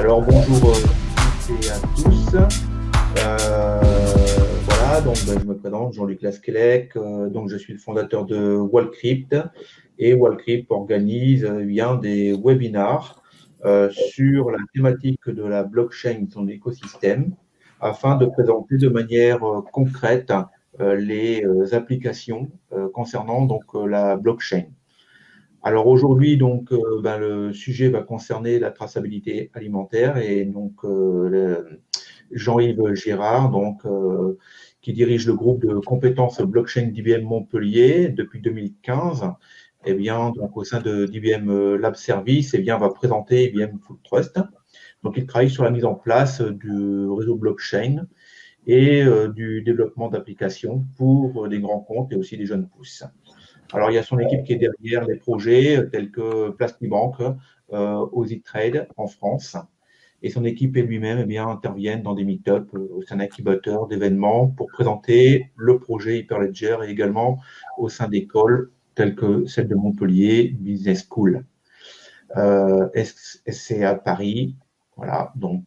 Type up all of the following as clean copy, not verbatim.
Alors bonjour et à tous. Voilà, donc je me présente, Jean-Luc Lasquelec, donc je suis le fondateur de Wallcrypt et Wallcrypt organise bien des webinars sur la thématique de la blockchain, son écosystème, afin de présenter de manière concrète les applications concernant donc la blockchain. Alors aujourd'hui, donc, le sujet va concerner la traçabilité alimentaire et donc Jean-Yves Girard, donc, qui dirige le groupe de compétences blockchain d'IBM Montpellier depuis 2015. Eh bien, donc au sein de d'IBM Lab Service, eh bien, va présenter IBM Food Trust. Donc, il travaille sur la mise en place du réseau blockchain et du développement d'applications pour des grands comptes et aussi des jeunes pousses. Alors, il y a son équipe qui est derrière les projets tels que Plastibank, OZTrade en France. Et son équipe et lui-même eh bien, interviennent dans des meet-up au sein d'incubateurs, d'événements pour présenter le projet Hyperledger et également au sein d'écoles telles que celle de Montpellier Business School. C'est à Paris. Voilà, donc.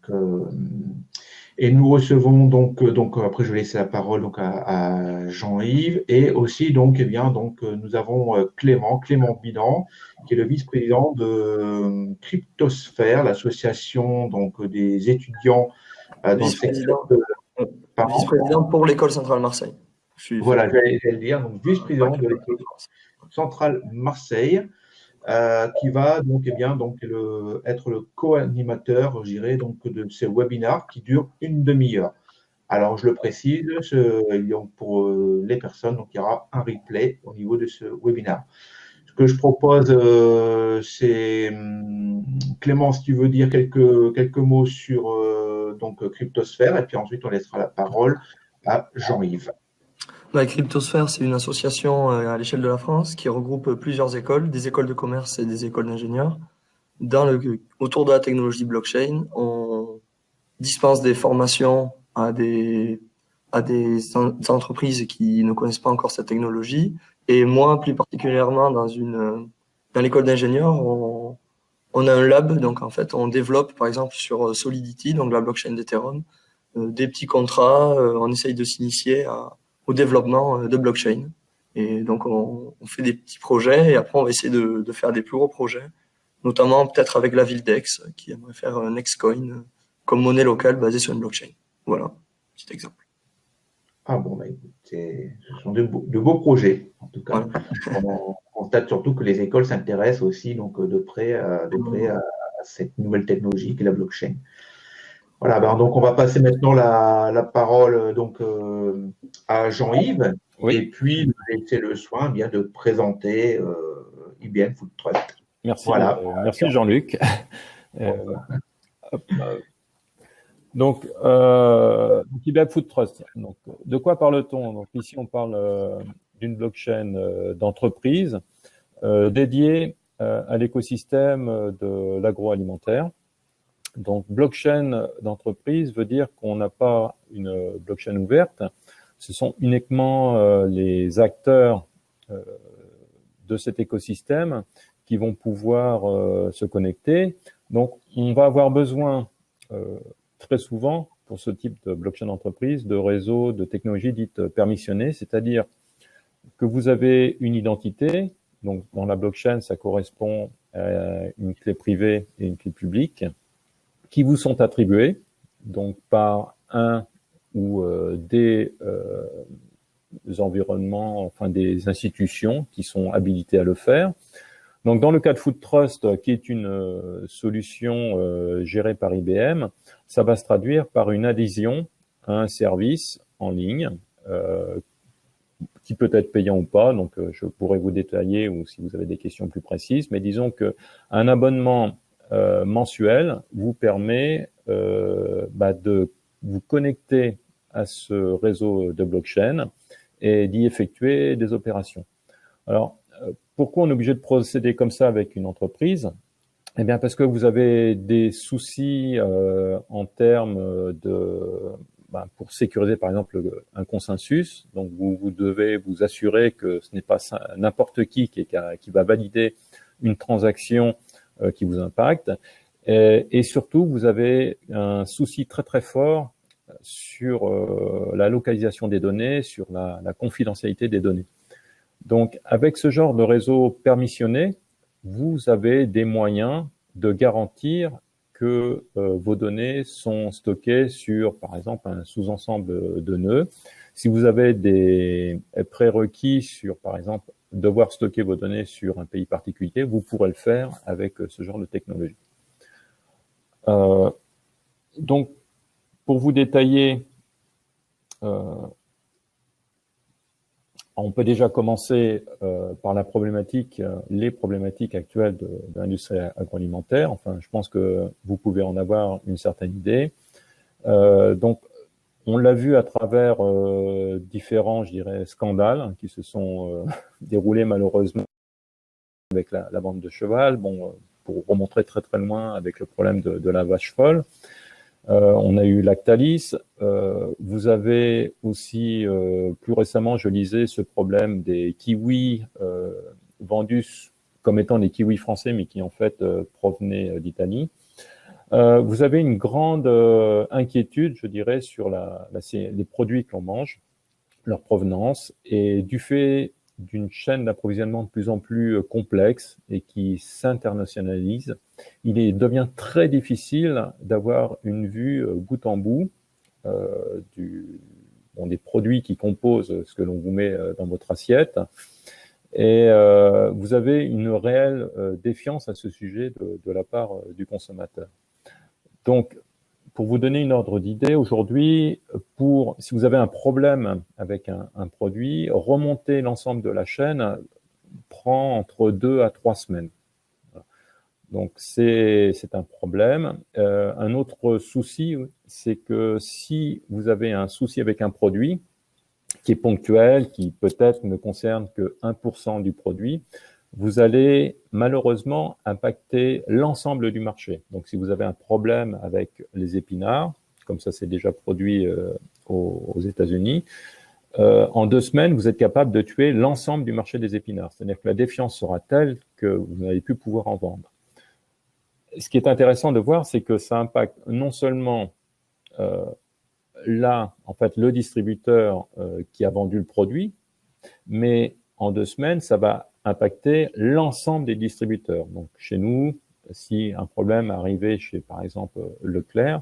Et nous recevons donc après je vais laisser la parole donc à Jean-Yves et aussi donc eh bien donc nous avons Clément Bidan qui est le vice-président de Cryptosphère, l'association donc des étudiants dans le secteur de vice-président pour l'école centrale Marseille. Voilà, j'allais le dire, donc vice-président de l'école centrale Marseille. Qui va donc, eh bien, donc être le co-animateur, je dirais, donc, de ces webinars qui durent une demi-heure. Alors, je le précise, pour les personnes, donc, il y aura un replay au niveau de ce webinar. Ce que je propose, c'est Clément, si tu veux dire quelques mots sur donc Cryptosphère, et puis ensuite on laissera la parole à Jean-Yves. Cryptosphère, c'est une association à l'échelle de la France qui regroupe plusieurs écoles, des écoles de commerce et des écoles d'ingénieurs. Autour de la technologie blockchain, on dispense des formations à des entreprises qui ne connaissent pas encore cette technologie. Et moi, plus particulièrement, dans l'école d'ingénieurs, on a un lab. Donc, en fait, on développe, par exemple, sur Solidity, donc la blockchain d'Ethereum, des petits contrats. On essaye de s'initier au développement de blockchain. Et donc, on fait des petits projets et après, on va essayer de faire des plus gros projets, notamment peut-être avec la ville d'Aix qui aimerait faire un Nextcoin comme monnaie locale basée sur une blockchain. Voilà, petit exemple. Ah bon, ce sont de beaux projets, en tout cas. Ouais. On constate surtout que les écoles s'intéressent aussi donc, de près à cette nouvelle technologie qui est la blockchain. Voilà, donc on va passer maintenant la parole donc, à Jean-Yves, oui. Et puis laisser le soin bien de présenter IBM Food Trust. Merci, voilà. Merci Jean-Luc. Donc, IBM Food Trust. Donc, de quoi parle-t-on? Donc, ici, on parle d'une blockchain d'entreprise dédiée à l'écosystème de l'agroalimentaire. Donc, blockchain d'entreprise veut dire qu'on n'a pas une blockchain ouverte. Ce sont uniquement les acteurs de cet écosystème qui vont pouvoir se connecter. Donc, on va avoir besoin très souvent, pour ce type de blockchain d'entreprise, de réseaux de technologies dites permissionnées, c'est-à-dire que vous avez une identité. Donc, dans la blockchain, ça correspond à une clé privée et une clé publique qui vous sont attribuées, donc par un ou des environnements, enfin des institutions qui sont habilitées à le faire. Donc, dans le cas de Food Trust, qui est une solution gérée par IBM, ça va se traduire par une adhésion à un service en ligne qui peut être payant ou pas. Donc, je pourrais vous détailler ou si vous avez des questions plus précises. Mais disons que un abonnement mensuel vous permet de vous connecter à ce réseau de blockchain et d'y effectuer des opérations. Alors, pourquoi on est obligé de procéder comme ça avec une entreprise? Eh bien, parce que vous avez des soucis en termes pour sécuriser, par exemple, un consensus. Donc, vous devez vous assurer que ce n'est pas n'importe qui va valider une transaction qui vous impacte. Et surtout, vous avez un souci très très fort sur la localisation des données, sur la confidentialité des données. Donc, avec ce genre de réseau permissionné, vous avez des moyens de garantir que vos données sont stockées sur, par exemple, un sous-ensemble de nœuds. Si vous avez des prérequis sur, par exemple, devoir stocker vos données sur un pays particulier, vous pourrez le faire avec ce genre de technologie. Donc, pour vous détailler, on peut déjà commencer par la problématique, les problématiques actuelles de l'industrie agroalimentaire. Enfin, je pense que vous pouvez en avoir une certaine idée. Donc, on l'a vu à travers différents, je dirais, scandales qui se sont déroulés malheureusement avec la vente de cheval. Bon, pour remontrer très très loin avec le problème de la vache folle. On a eu Lactalis. Vous avez aussi, plus récemment, je lisais ce problème des kiwis vendus comme étant des kiwis français, mais qui en fait provenaient d'Italie. Vous avez une grande inquiétude, je dirais, sur les produits que l'on mange, leur provenance, et du fait d'une chaîne d'approvisionnement de plus en plus complexe et qui s'internationalise, il devient très difficile d'avoir une vue bout en bout des produits qui composent ce que l'on vous met dans votre assiette. Et vous avez une réelle défiance à ce sujet de la part du consommateur. Donc, pour vous donner une ordre d'idée, aujourd'hui, si vous avez un problème avec un produit, remonter l'ensemble de la chaîne prend entre 2 à 3 semaines. Donc, c'est un problème. Un autre souci, c'est que si vous avez un souci avec un produit qui est ponctuel, qui peut-être ne concerne que 1% du produit, vous allez malheureusement impacter l'ensemble du marché. Donc, si vous avez un problème avec les épinards, comme ça c'est déjà produit aux États-Unis, en 2 semaines, vous êtes capable de tuer l'ensemble du marché des épinards. C'est-à-dire que la défiance sera telle que vous n'allez plus pouvoir en vendre. Ce qui est intéressant de voir, c'est que ça impacte non seulement en fait, le distributeur qui a vendu le produit, mais en 2 semaines, ça va impacter l'ensemble des distributeurs. Donc, chez nous, si un problème arrivait chez, par exemple, Leclerc,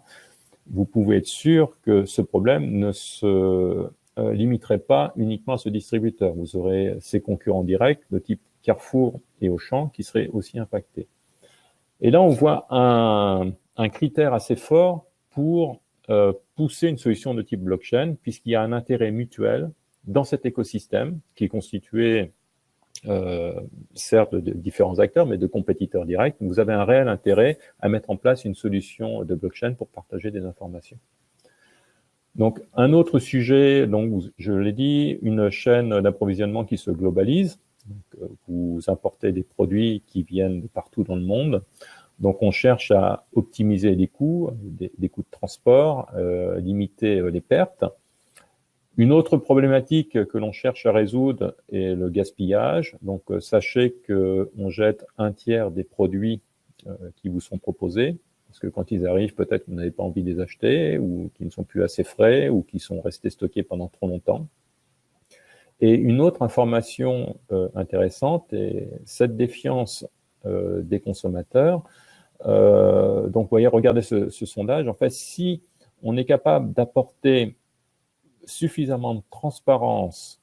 vous pouvez être sûr que ce problème ne se limiterait pas uniquement à ce distributeur. Vous aurez ses concurrents directs, de type Carrefour et Auchan, qui seraient aussi impactés. Et là, on voit un critère assez fort pour pousser une solution de type blockchain, puisqu'il y a un intérêt mutuel dans cet écosystème qui est constitué certes de différents acteurs, mais de compétiteurs directs. Vous avez un réel intérêt à mettre en place une solution de blockchain pour partager des informations. Donc, un autre sujet, donc, je l'ai dit, une chaîne d'approvisionnement qui se globalise. Donc, vous importez des produits qui viennent de partout dans le monde. Donc, on cherche à optimiser les coûts, des coûts de transport, limiter les pertes. Une autre problématique que l'on cherche à résoudre est le gaspillage. Donc, sachez qu'on jette 1/3 des produits qui vous sont proposés, parce que quand ils arrivent, peut-être que vous n'avez pas envie de les acheter, ou qu'ils ne sont plus assez frais, ou qu'ils sont restés stockés pendant trop longtemps. Et une autre information intéressante est cette défiance des consommateurs. Donc, vous voyez, regardez ce sondage. En fait, si on est capable d'apporter suffisamment de transparence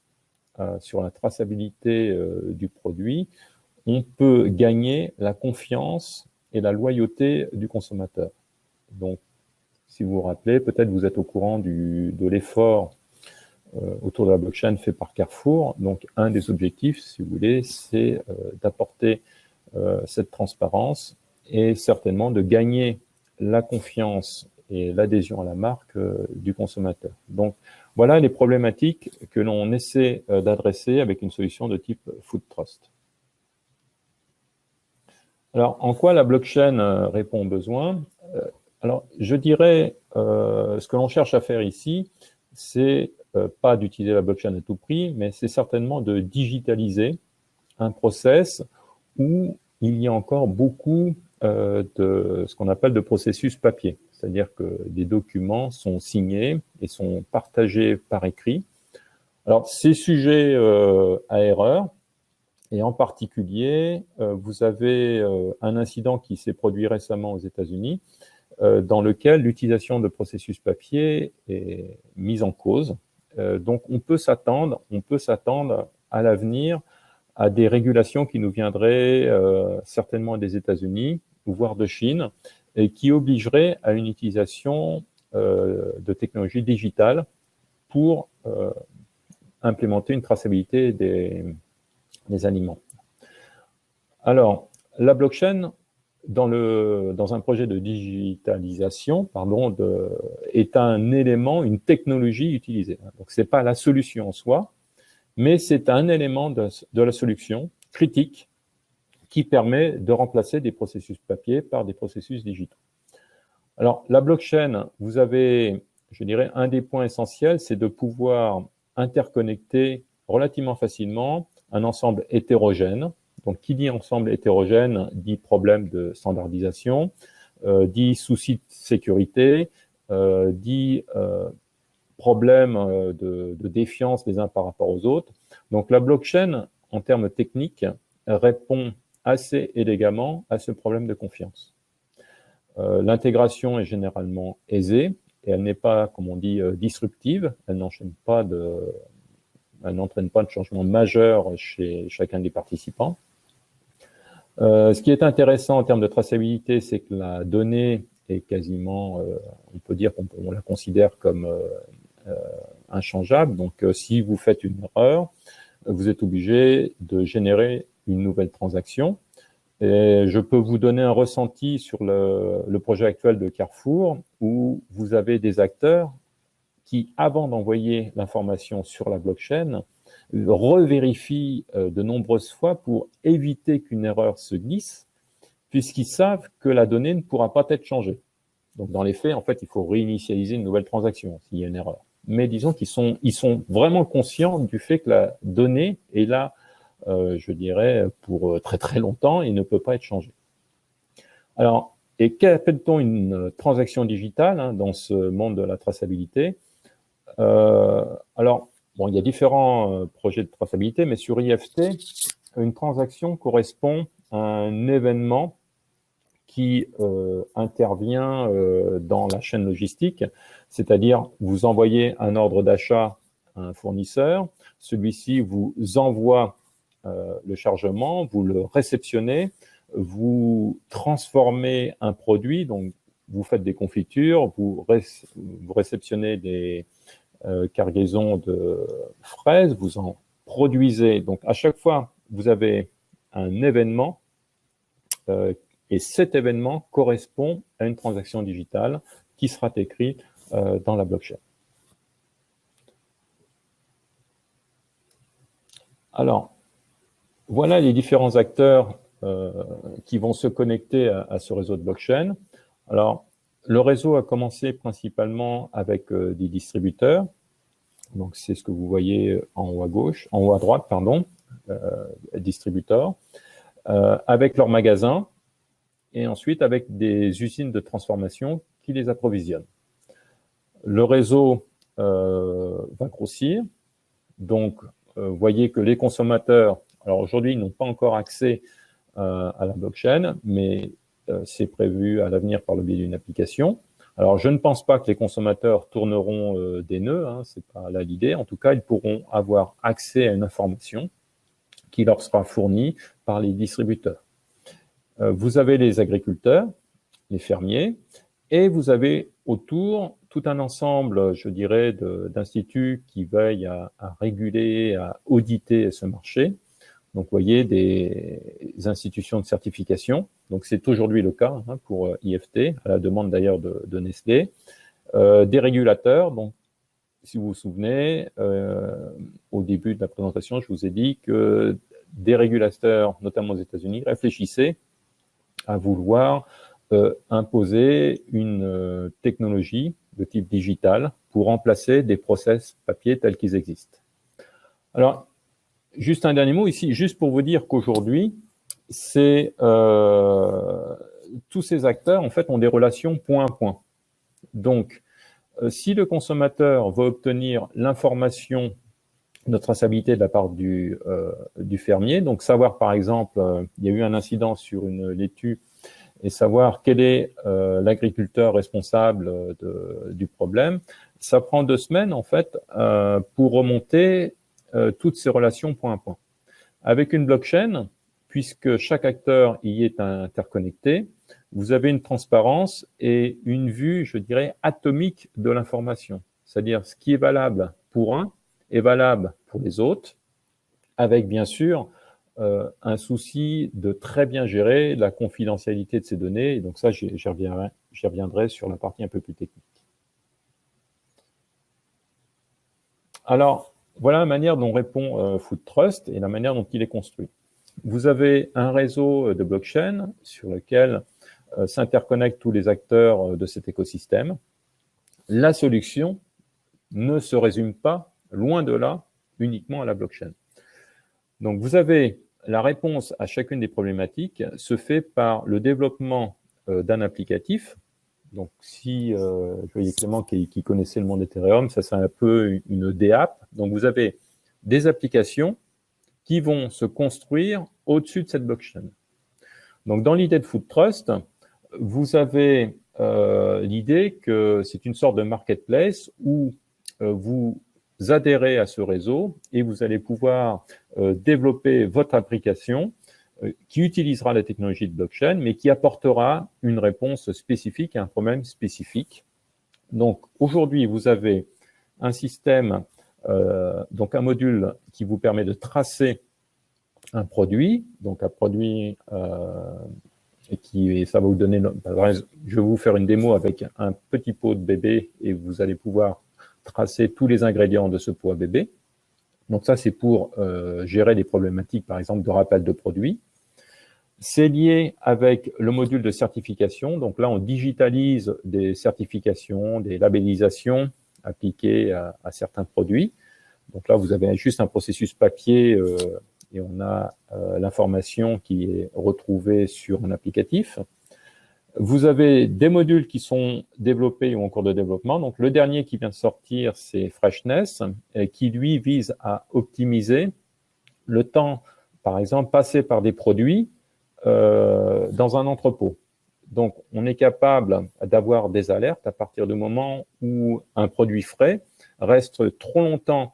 sur la traçabilité du produit, on peut gagner la confiance et la loyauté du consommateur. Donc, si vous vous rappelez, peut-être vous êtes au courant de l'effort autour de la blockchain fait par Carrefour. Donc, un des objectifs, si vous voulez, c'est d'apporter cette transparence et certainement de gagner la confiance et l'adhésion à la marque du consommateur. Donc, voilà les problématiques que l'on essaie d'adresser avec une solution de type Food Trust. Alors, en quoi la blockchain répond aux besoins? Alors, je dirais, ce que l'on cherche à faire ici, c'est pas d'utiliser la blockchain à tout prix, mais c'est certainement de digitaliser un process où il y a encore beaucoup de ce qu'on appelle de processus papier. C'est-à-dire que des documents sont signés et sont partagés par écrit. Alors, c'est sujet à erreur. Et en particulier, vous avez un incident qui s'est produit récemment aux États-Unis, dans lequel l'utilisation de processus papier est mise en cause. Donc, on peut s'attendre à l'avenir à des régulations qui nous viendraient certainement des États-Unis, voire de Chine, et qui obligeraient à une utilisation de technologies digitales pour implémenter une traçabilité des aliments. Alors, la blockchain, dans un projet de digitalisation, est un élément, une technologie utilisée. Donc, c'est pas la solution en soi, mais c'est un élément de la solution critique qui permet de remplacer des processus papier par des processus digitaux. Alors, la blockchain, vous avez, je dirais, un des points essentiels, c'est de pouvoir interconnecter relativement facilement un ensemble hétérogène. Donc, qui dit ensemble hétérogène dit problème de standardisation, dit souci de sécurité, dit problème de défiance les uns par rapport aux autres. Donc, la blockchain, en termes techniques, répond assez élégamment à ce problème de confiance. L'intégration est généralement aisée et elle n'est pas, comme on dit, disruptive. Elle n'entraîne pas de changement majeur chez chacun des participants. Ce qui est intéressant en termes de traçabilité, c'est que la donnée est quasiment, on peut dire qu'on la considère comme inchangeable. Donc, si vous faites une erreur, vous êtes obligé de générer une nouvelle transaction. Et je peux vous donner un ressenti sur le projet actuel de Carrefour, où vous avez des acteurs qui, avant d'envoyer l'information sur la blockchain, revérifient de nombreuses fois pour éviter qu'une erreur se glisse, puisqu'ils savent que la donnée ne pourra pas être changée. Donc, dans les faits, en fait, il faut réinitialiser une nouvelle transaction s'il y a une erreur. Mais disons qu'ils sont vraiment conscients du fait que la donnée est là, je dirais, pour très très longtemps et ne peut pas être changée. Alors, et qu'appelle-t-on une transaction digitale dans ce monde de la traçabilité? Alors, bon, il y a différents projets de traçabilité, mais sur IFT, une transaction correspond à un événement qui intervient dans la chaîne logistique, c'est-à-dire vous envoyez un ordre d'achat à un fournisseur, celui-ci vous envoie le chargement, vous le réceptionnez, vous transformez un produit, donc vous faites des confitures, vous réceptionnez des cargaisons de fraises, vous en produisez. Donc, à chaque fois, vous avez un événement et cet événement correspond à une transaction digitale qui sera écrite dans la blockchain. Alors, voilà les différents acteurs qui vont se connecter à ce réseau de blockchain. Alors, le réseau a commencé principalement avec des distributeurs. Donc, c'est ce que vous voyez en haut à gauche, en haut à droite, pardon, distributeurs, avec leurs magasins et ensuite avec des usines de transformation qui les approvisionnent. Le réseau va grossir. Donc, vous voyez que les consommateurs, alors aujourd'hui, ils n'ont pas encore accès à la blockchain, mais c'est prévu à l'avenir par le biais d'une application. Alors, je ne pense pas que les consommateurs tourneront des nœuds, c'est pas là l'idée. En tout cas, ils pourront avoir accès à une information qui leur sera fournie par les distributeurs. Vous avez les agriculteurs, les fermiers, et vous avez autour tout un ensemble, je dirais, d'instituts qui veillent à réguler, à auditer ce marché. Donc, vous voyez des institutions de certification. Donc, c'est aujourd'hui le cas pour IFT, à la demande d'ailleurs de Nestlé. Des régulateurs. Donc, si vous vous souvenez, au début de la présentation, je vous ai dit que des régulateurs, notamment aux États-Unis, réfléchissaient à vouloir imposer une technologie de type digital pour remplacer des process papier tels qu'ils existent. Alors, juste un dernier mot ici, juste pour vous dire qu'aujourd'hui, c'est tous ces acteurs, en fait, ont des relations point à point. Donc, si le consommateur veut obtenir l'information de traçabilité de la part du fermier, donc savoir, par exemple, il y a eu un incident sur une laitue, et savoir quel est l'agriculteur responsable du problème, ça prend 2 semaines, en fait, pour remonter toutes ces relations point à point. Avec une blockchain, puisque chaque acteur y est interconnecté, vous avez une transparence et une vue, je dirais, atomique de l'information. C'est-à-dire, ce qui est valable pour un est valable pour les autres, avec bien sûr un souci de très bien gérer la confidentialité de ces données. Et donc ça, j'y reviendrai sur la partie un peu plus technique. Alors, voilà la manière dont répond Food Trust et la manière dont il est construit. Vous avez un réseau de blockchain sur lequel s'interconnectent tous les acteurs de cet écosystème. La solution ne se résume pas, loin de là, uniquement à la blockchain. Donc, vous avez la réponse à chacune des problématiques se fait par le développement d'un applicatif. Donc, si je voyais Clément qui connaissait le monde Ethereum, ça c'est un peu une DApp. Donc, vous avez des applications qui vont se construire au-dessus de cette blockchain. Donc, dans l'idée de Food Trust, vous avez l'idée que c'est une sorte de marketplace où vous adhérez à ce réseau et vous allez pouvoir développer votre application qui utilisera la technologie de blockchain, mais qui apportera une réponse spécifique à un problème spécifique. Donc, aujourd'hui, vous avez un système, donc un module qui vous permet de tracer un produit, donc un produit et ça va vous donner, je vais vous faire une démo avec un petit pot de bébé et vous allez pouvoir tracer tous les ingrédients de ce pot à bébé. Donc ça, c'est pour gérer des problématiques, par exemple, de rappel de produits. C'est lié avec le module de certification. Donc là, on digitalise des certifications, des labellisations appliquées à certains produits. Donc là, vous avez juste un processus papier et on a l'information qui est retrouvée sur un applicatif. Vous avez des modules qui sont développés ou en cours de développement. Donc, le dernier qui vient de sortir, c'est Freshness, qui, lui, vise à optimiser le temps, par exemple, passé par des produits dans un entrepôt. Donc, on est capable d'avoir des alertes à partir du moment où un produit frais reste trop longtemps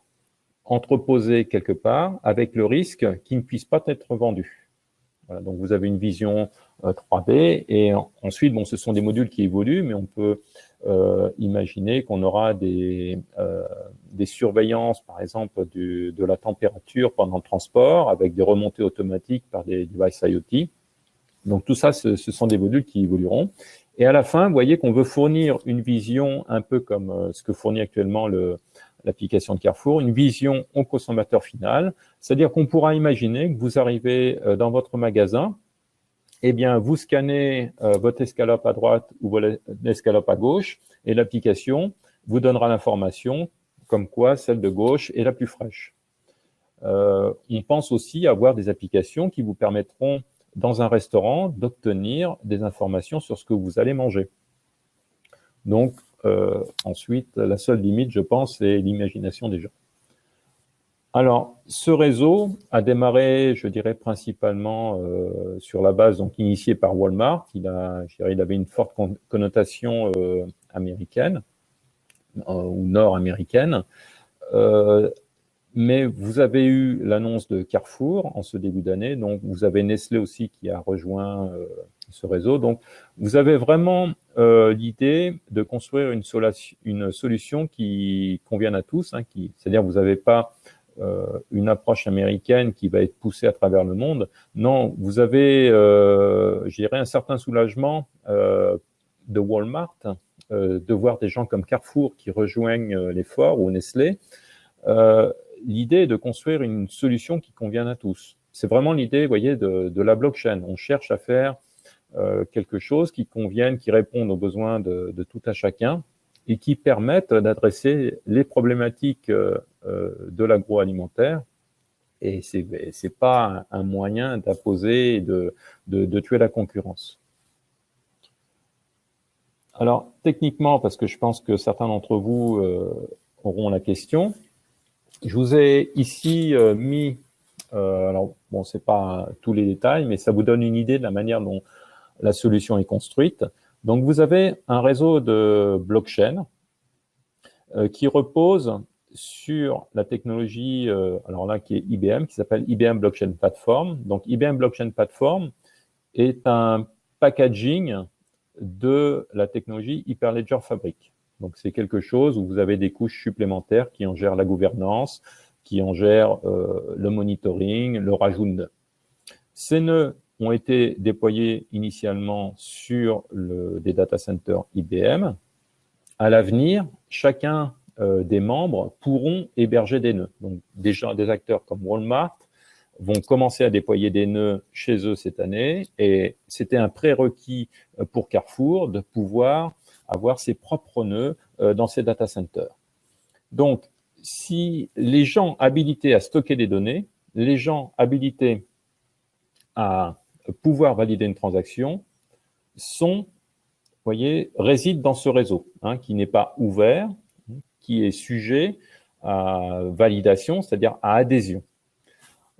entreposé quelque part, avec le risque qu'il ne puisse pas être vendu. Voilà, donc, vous avez une vision 3D et ensuite, bon, ce sont des modules qui évoluent, mais on peut imaginer qu'on aura des surveillances, par exemple, de la température pendant le transport avec des remontées automatiques par des devices IoT. Donc, tout ça, ce sont des modules qui évolueront. Et à la fin, vous voyez qu'on veut fournir une vision un peu comme ce que fournit actuellement l'application de Carrefour, une vision au consommateur final. C'est-à-dire qu'on pourra imaginer que vous arrivez dans votre magasin, eh bien, vous scannez votre escalope à droite ou votre escalope à gauche et l'application vous donnera l'information comme quoi celle de gauche est la plus fraîche. On pense aussi avoir des applications qui vous permettront, dans un restaurant, d'obtenir des informations sur ce que vous allez manger. Donc, ensuite, la seule limite, je pense, c'est l'imagination des gens. Alors, ce réseau a démarré, je dirais, principalement sur la base donc initiée par Walmart. Il avait une forte connotation américaine ou nord-américaine. Mais vous avez eu l'annonce de Carrefour en ce début d'année. Donc, vous avez Nestlé aussi qui a rejoint ce réseau. Donc, vous avez vraiment l'idée de construire une solution qui convienne à tous. Hein, c'est-à-dire, vous n'avez pas une approche américaine qui va être poussée à travers le monde. Non, vous avez, je dirais, un certain soulagement de Walmart, de voir des gens comme Carrefour qui rejoignent l'effort ou Nestlé. L'idée est de construire une solution qui convienne à tous. C'est vraiment l'idée, vous voyez, de la blockchain. On cherche à faire quelque chose qui convienne, qui réponde aux besoins de tout à chacun et qui permette d'adresser les problématiques de l'agroalimentaire. Et c'est pas un moyen d'imposer et de tuer la concurrence. Alors, techniquement, parce que je pense que certains d'entre vous auront la question, je vous ai ici mis, alors bon, c'est pas tous les détails, mais ça vous donne une idée de la manière dont la solution est construite. Donc, vous avez un réseau de blockchain qui repose sur la technologie, alors là, qui est IBM, qui s'appelle IBM Blockchain Platform. Donc, IBM Blockchain Platform est un packaging de la technologie Hyperledger Fabric. Donc, c'est quelque chose où vous avez des couches supplémentaires qui en gèrent la gouvernance, qui en gèrent le monitoring, le rajout de nœuds. Ces nœuds ont été déployés initialement sur des data centers IBM. À l'avenir, chacun des membres pourront héberger des nœuds. Donc, déjà, des acteurs comme Walmart vont commencer à déployer des nœuds chez eux cette année, et c'était un prérequis pour Carrefour de pouvoir avoir ses propres nœuds dans ses data centers. Donc, si les gens habilités à stocker des données, les gens habilités à pouvoir valider une transaction résident dans ce réseau, qui n'est pas ouvert, qui est sujet à validation, c'est-à-dire à adhésion.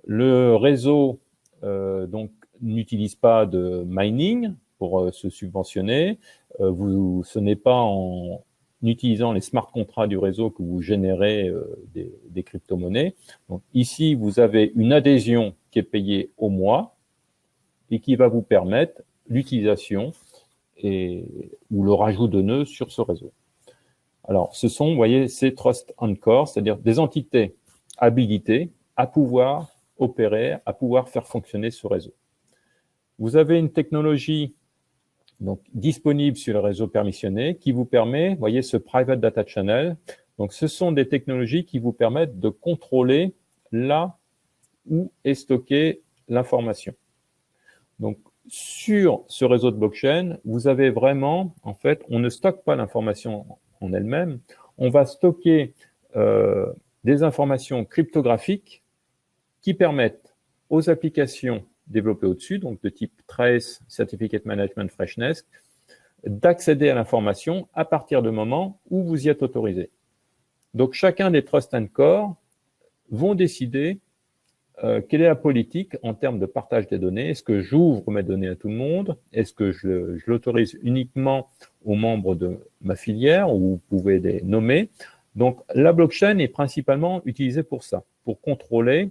Le réseau donc n'utilise pas de mining pour se subventionner. Ce n'est pas en utilisant les smart contracts du réseau que vous générez des crypto-monnaies. Donc ici, vous avez une adhésion qui est payée au mois et qui va vous permettre l'utilisation ou le rajout de nœuds sur ce réseau. Alors, ce sont, vous voyez, ces Trust Anchors, c'est-à-dire des entités habilitées à pouvoir opérer, à pouvoir faire fonctionner ce réseau. Vous avez une technologie donc disponible sur le réseau permissionné qui vous permet, vous voyez, ce Private Data Channel. Donc, ce sont des technologies qui vous permettent de contrôler là où est stockée l'information. Donc, sur ce réseau de blockchain, vous avez vraiment, en fait, on ne stocke pas l'information en elle-même, on va stocker des informations cryptographiques qui permettent aux applications développées au-dessus, donc de type Trace, Certificate Management, Freshness, d'accéder à l'information à partir du moment où vous y êtes autorisé. Donc, chacun des Trust Anchors vont décider quelle est la politique en termes de partage des données. Est-ce que j'ouvre mes données à tout le monde? Est-ce que je l'autorise uniquement aux membres de ma filière, ou vous pouvez les nommer? Donc, la blockchain est principalement utilisée pour ça, pour contrôler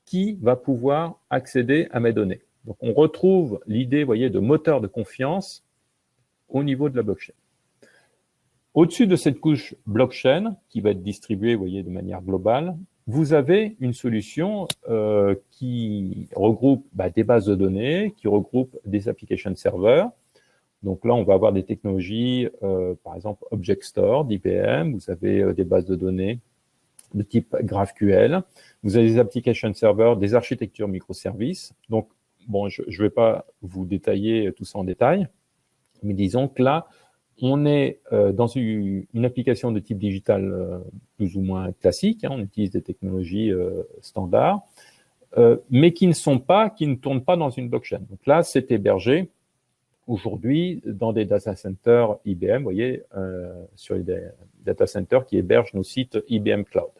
qui va pouvoir accéder à mes données. Donc, on retrouve l'idée, vous voyez, de moteur de confiance au niveau de la blockchain. Au-dessus de cette couche blockchain, qui va être distribuée, vous voyez, de manière globale, vous avez une solution qui regroupe des bases de données, qui regroupe des application servers. Donc là, on va avoir des technologies, par exemple Object Store d'IBM. Vous avez des bases de données de type GraphQL. Vous avez des application servers, des architectures microservices. Donc, bon, je ne vais pas vous détailler tout ça en détail, mais disons que là, on est dans une application de type digital plus ou moins classique. On utilise des technologies standards, mais qui ne tournent pas dans une blockchain. Donc là, c'est hébergé aujourd'hui dans des data centers IBM, vous voyez, sur les data centers qui hébergent nos sites IBM Cloud.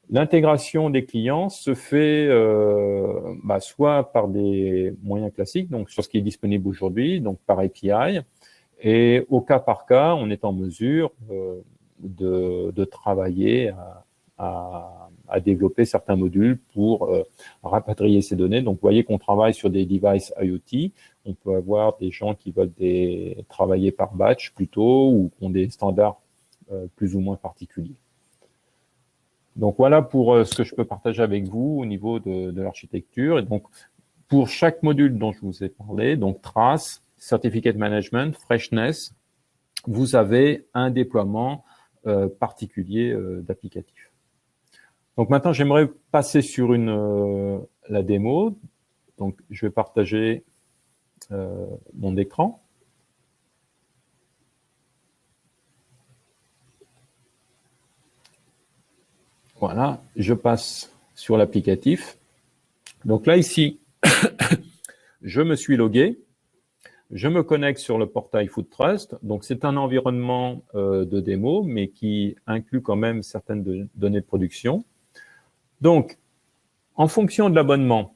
L'intégration des clients se fait soit par des moyens classiques, donc sur ce qui est disponible aujourd'hui, donc par API, et au cas par cas, on est en mesure de travailler à développer certains modules pour rapatrier ces données. Donc, vous voyez qu'on travaille sur des devices IoT. On peut avoir des gens qui veulent travailler par batch plutôt, ou qui ont des standards plus ou moins particuliers. Donc, voilà pour ce que je peux partager avec vous au niveau de l'architecture. Et donc, pour chaque module dont je vous ai parlé, donc Trace, Certificate Management, Freshness, vous avez un déploiement particulier d'applicatif. Donc maintenant, j'aimerais passer sur la démo. Donc, je vais partager mon écran. Voilà, je passe sur l'applicatif. Donc là, ici, je me suis logué. Je me connecte sur le portail Food Trust. Donc, c'est un environnement de démo, mais qui inclut quand même certaines données de production. Donc, en fonction de l'abonnement,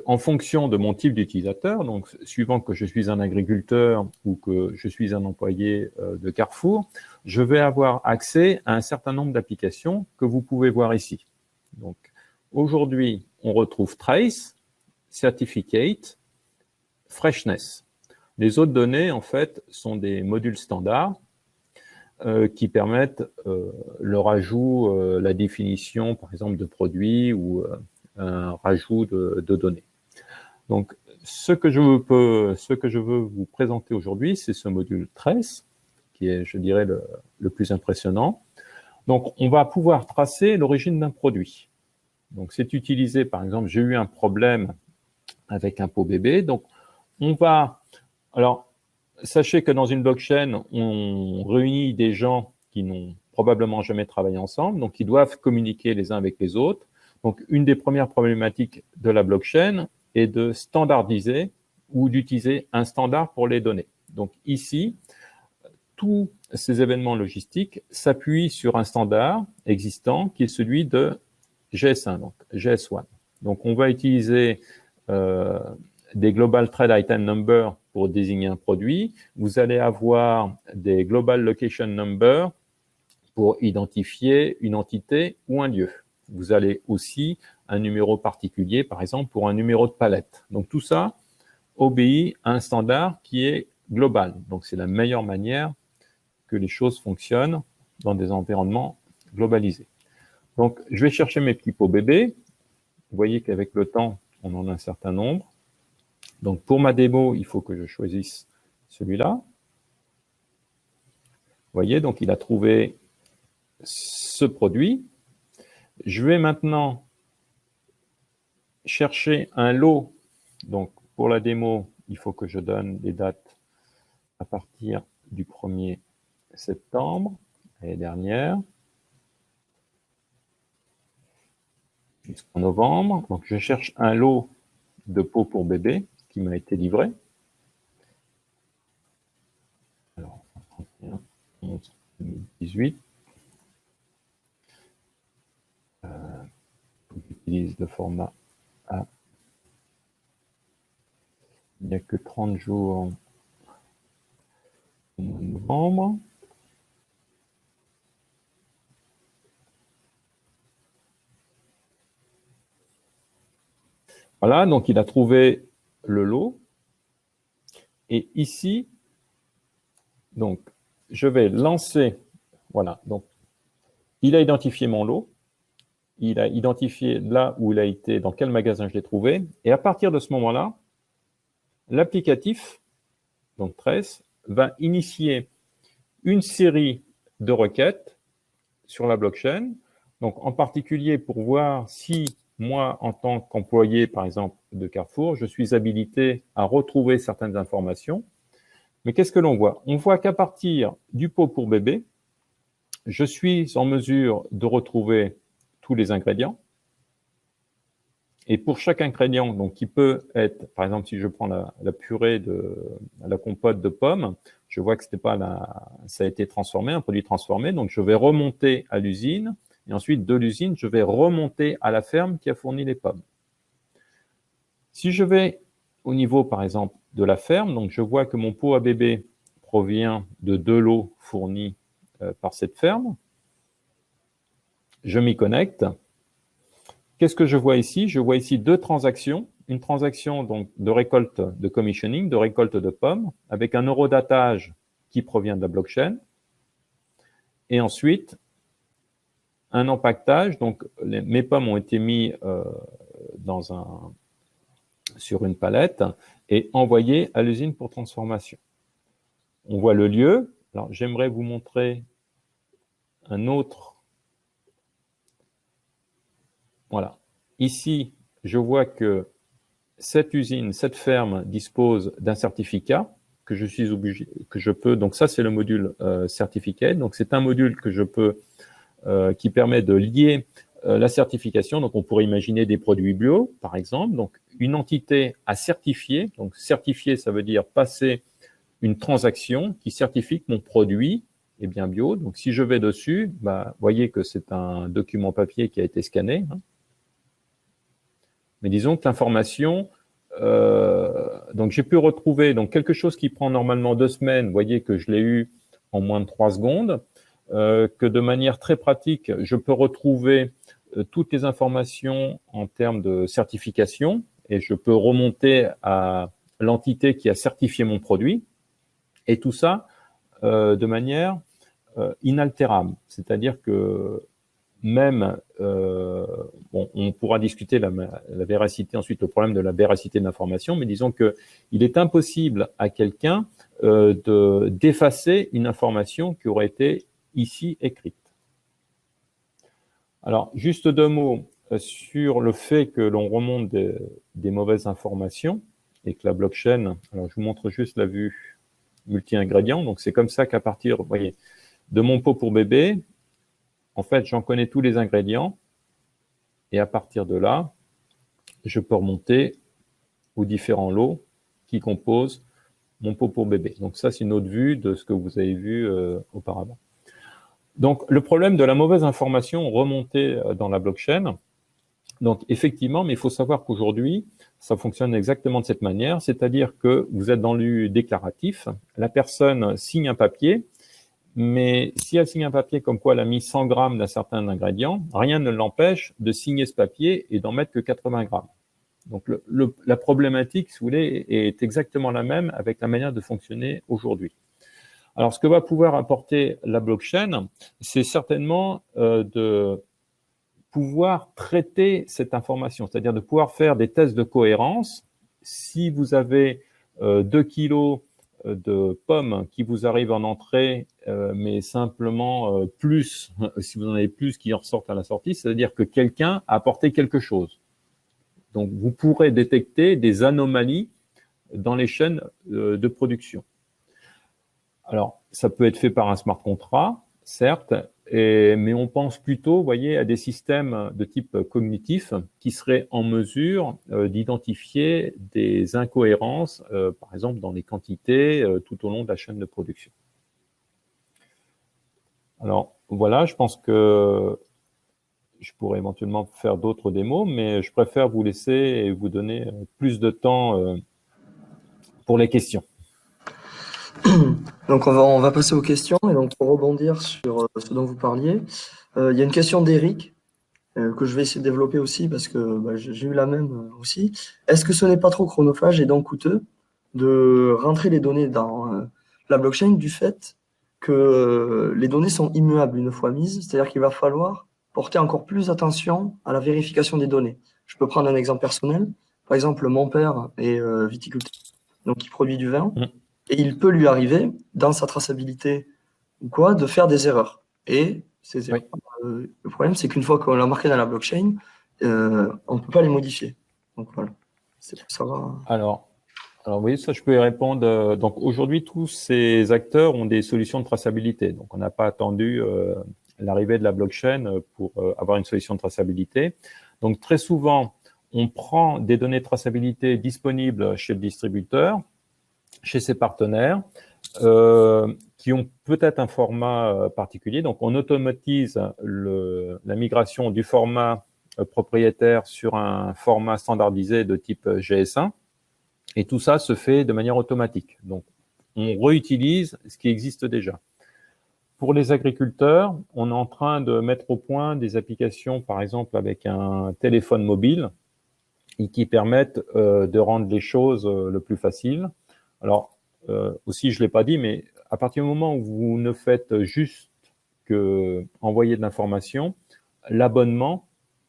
en fonction de mon type d'utilisateur, donc suivant que je suis un agriculteur ou que je suis un employé de Carrefour, je vais avoir accès à un certain nombre d'applications que vous pouvez voir ici. Donc, aujourd'hui, on retrouve Trace, Certificate, Freshness. Les autres données, en fait, sont des modules standards qui permettent le rajout, la définition, par exemple, de produits ou un rajout de données. Donc, ce que je veux vous présenter aujourd'hui, c'est ce module Trace, qui est, je dirais, le plus impressionnant. Donc, on va pouvoir tracer l'origine d'un produit. Donc, c'est utilisé, par exemple, j'ai eu un problème avec un pot bébé. Donc, on va... Alors, sachez que dans une blockchain, on réunit des gens qui n'ont probablement jamais travaillé ensemble, donc ils doivent communiquer les uns avec les autres. Donc, une des premières problématiques de la blockchain est de standardiser ou d'utiliser un standard pour les données. Donc, ici, tous ces événements logistiques s'appuient sur un standard existant qui est celui de GS1, donc GS1. Donc, on va utiliser des Global Trade Item Number pour désigner un produit. Vous allez avoir des Global Location Number pour identifier une entité ou un lieu. Vous allez aussi un numéro particulier, par exemple, pour un numéro de palette. Donc, tout ça obéit à un standard qui est global. Donc, c'est la meilleure manière que les choses fonctionnent dans des environnements globalisés. Donc, je vais chercher mes petits pots bébés. Vous voyez qu'avec le temps, on en a un certain nombre. Donc, pour ma démo, il faut que je choisisse celui-là. Vous voyez, donc il a trouvé ce produit. Je vais maintenant chercher un lot. Donc, pour la démo, il faut que je donne des dates à partir du 1er septembre, l'année dernière, jusqu'en novembre. Donc, je cherche un lot de pots pour bébé qui m'a été livré. Alors, 31, 11, 2018. J'utilise le format A. Il n'y a que 30 jours au mois de novembre. Voilà, donc il a trouvé le lot. Et ici, donc, je vais lancer, voilà, donc, il a identifié mon lot, il a identifié là où il a été, dans quel magasin je l'ai trouvé, et à partir de ce moment-là, l'applicatif, donc Trace, va initier une série de requêtes sur la blockchain, donc en particulier pour voir si moi, en tant qu'employé, par exemple, de Carrefour, je suis habilité à retrouver certaines informations. Mais qu'est-ce que l'on voit? On voit qu'à partir du pot pour bébé, je suis en mesure de retrouver tous les ingrédients. Et pour chaque ingrédient, donc qui peut être, par exemple, si je prends la purée la compote de pommes, je vois que c'était pas ça a été transformé, un produit transformé. Donc, je vais remonter à l'usine. Et ensuite, de l'usine, je vais remonter à la ferme qui a fourni les pommes. Si je vais au niveau, par exemple, de la ferme, donc je vois que mon pot à bébé provient de 2 lots fournis par cette ferme. Je m'y connecte. Qu'est-ce que je vois ici? Je vois ici 2 transactions. Une transaction donc de récolte de commissioning, de récolte de pommes, avec un eurodatage qui provient de la blockchain. Et ensuite, un empaquetage, donc mes pommes ont été mis sur une palette et envoyées à l'usine pour transformation. On voit le lieu. Alors, j'aimerais vous montrer un autre. Voilà. Ici, je vois que cette usine, cette ferme dispose d'un certificat que je suis obligé, que je peux. Donc ça, c'est le module certificate. Donc c'est un module que je peux qui permet de lier la certification. Donc, on pourrait imaginer des produits bio, par exemple. Donc, une entité à certifier. Donc, certifier, ça veut dire passer une transaction qui certifie que mon produit est bien bio. Donc, si je vais dessus, voyez que c'est un document papier qui a été scanné. Mais disons que l'information, donc j'ai pu retrouver donc quelque chose qui prend normalement 2 semaines. Vous voyez que je l'ai eu en moins de 3 secondes. Que de manière très pratique, je peux retrouver toutes les informations en termes de certification et je peux remonter à l'entité qui a certifié mon produit. Et tout ça de manière inaltérable. C'est-à-dire que même, on pourra discuter la véracité, ensuite le problème de la véracité de l'information, mais disons que il est impossible à quelqu'un d'effacer une information qui aurait été ici écrite. Alors, juste 2 mots sur le fait que l'on remonte des mauvaises informations et que la blockchain, alors je vous montre juste la vue multi-ingrédients, donc c'est comme ça qu'à partir, vous voyez, de mon pot pour bébé, en fait, j'en connais tous les ingrédients et à partir de là, je peux remonter aux différents lots qui composent mon pot pour bébé. Donc ça, c'est une autre vue de ce que vous avez vu auparavant. Donc, le problème de la mauvaise information remontée dans la blockchain, donc effectivement, mais il faut savoir qu'aujourd'hui, ça fonctionne exactement de cette manière, c'est-à-dire que vous êtes dans le déclaratif, la personne signe un papier, mais si elle signe un papier comme quoi elle a mis 100 grammes d'un certain ingrédient, rien ne l'empêche de signer ce papier et d'en mettre que 80 grammes. Donc, la problématique, si vous voulez, est exactement la même avec la manière de fonctionner aujourd'hui. Alors, ce que va pouvoir apporter la blockchain, c'est certainement de pouvoir traiter cette information, c'est-à-dire de pouvoir faire des tests de cohérence. Si vous avez 2 kilos de pommes qui vous arrivent en entrée, mais simplement plus, si vous en avez plus qui en ressortent à la sortie, c'est-à-dire que quelqu'un a apporté quelque chose. Donc, vous pourrez détecter des anomalies dans les chaînes de production. Alors, ça peut être fait par un smart contract, certes, mais on pense plutôt, vous voyez, à des systèmes de type cognitif qui seraient en mesure d'identifier des incohérences, par exemple dans les quantités tout au long de la chaîne de production. Alors, voilà, je pense que je pourrais éventuellement faire d'autres démos, mais je préfère vous laisser et vous donner plus de temps pour les questions. Donc on va passer aux questions et donc pour rebondir sur ce dont vous parliez, il y a une question d'Eric que je vais essayer de développer aussi parce que j'ai eu la même aussi. Est-ce que ce n'est pas trop chronophage et donc coûteux de rentrer les données dans la blockchain du fait que les données sont immuables une fois mises, c'est-à-dire qu'il va falloir porter encore plus attention à la vérification des données. Je peux prendre un exemple personnel. Par exemple, mon père est viticulteur, donc il produit du vin. Et il peut lui arriver, dans sa traçabilité ou quoi, de faire des erreurs. Et ces erreurs, le problème, c'est qu'une fois qu'on l'a marqué dans la blockchain, on ne peut pas les modifier. Donc voilà, c'est pour savoir. Alors oui, ça je peux y répondre. Donc aujourd'hui, tous ces acteurs ont des solutions de traçabilité. Donc on n'a pas attendu l'arrivée de la blockchain pour avoir une solution de traçabilité. Donc très souvent, on prend des données de traçabilité disponibles chez le distributeur, chez ses partenaires, qui ont peut-être un format particulier. Donc, on automatise la migration du format propriétaire sur un format standardisé de type GS1. Et tout ça se fait de manière automatique. Donc, on réutilise ce qui existe déjà. Pour les agriculteurs, on est en train de mettre au point des applications, par exemple, avec un téléphone mobile, et qui permettent de rendre les choses le plus facile. Alors, aussi, je ne l'ai pas dit, mais à partir du moment où vous ne faites juste que envoyer de l'information, l'abonnement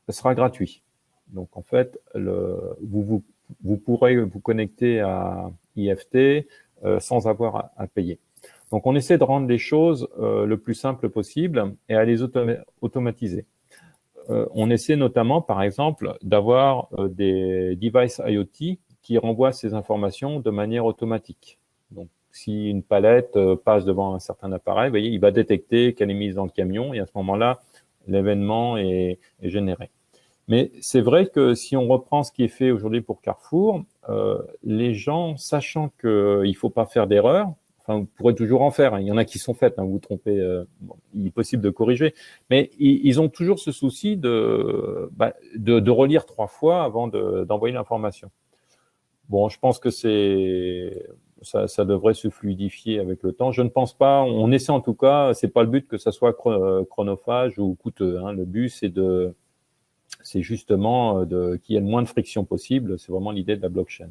sera gratuit. Donc, en fait, vous pourrez vous connecter à IFT sans avoir à payer. Donc, on essaie de rendre les choses le plus simple possible et à les automatiser. On essaie notamment, par exemple, d'avoir des devices IoT qui renvoient ces informations de manière automatique. Donc, si une palette passe devant un certain appareil, vous voyez, il va détecter qu'elle est mise dans le camion et à ce moment-là, l'événement est généré. Mais c'est vrai que si on reprend ce qui est fait aujourd'hui pour Carrefour, les gens, sachant qu'il ne faut pas faire d'erreur, enfin, vous pourrez toujours en faire, hein, il y en a qui sont faites, hein, vous vous trompez, bon, il est possible de corriger, mais ils ont toujours ce souci de relire 3 fois avant d'envoyer l'information. Bon, je pense que ça devrait se fluidifier avec le temps. Je ne pense pas, on essaie en tout cas, c'est pas le but que ça soit chronophage ou coûteux, hein. Le but, c'est justement qu'il y ait le moins de friction possible. C'est vraiment l'idée de la blockchain.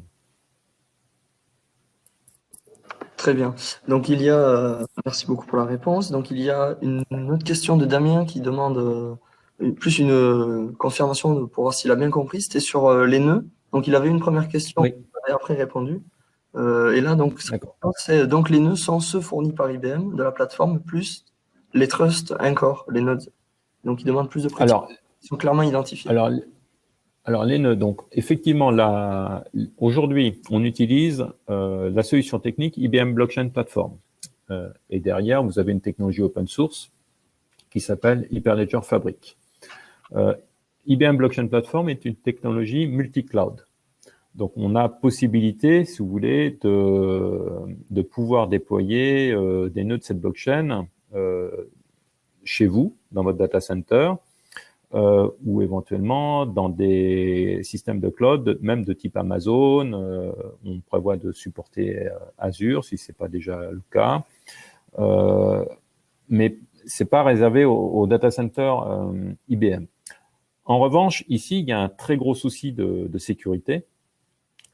Très bien. Donc merci beaucoup pour la réponse. Donc il y a une autre question de Damien qui demande plus une confirmation pour voir s'il a bien compris. C'était sur les nœuds. Donc il avait une première question, Oui. et après répondu. Et là donc c'est donc les nœuds sont ceux fournis par IBM de la plateforme plus les trusts Encore, les nodes. Donc il demande plus de précision. Alors, ils sont clairement identifiés. Alors les nœuds, donc effectivement, aujourd'hui, on utilise la solution technique IBM Blockchain Platform. Et derrière, vous avez une technologie open source qui s'appelle Hyperledger Fabric. IBM Blockchain Platform est une technologie multi-cloud. Donc, on a possibilité, si vous voulez, de pouvoir déployer des nœuds de cette blockchain chez vous, dans votre data center, ou éventuellement dans des systèmes de cloud, même de type Amazon. On prévoit de supporter Azure, si c'est pas déjà le cas. Mais c'est pas réservé au data center IBM. En revanche, ici, il y a un très gros souci de sécurité.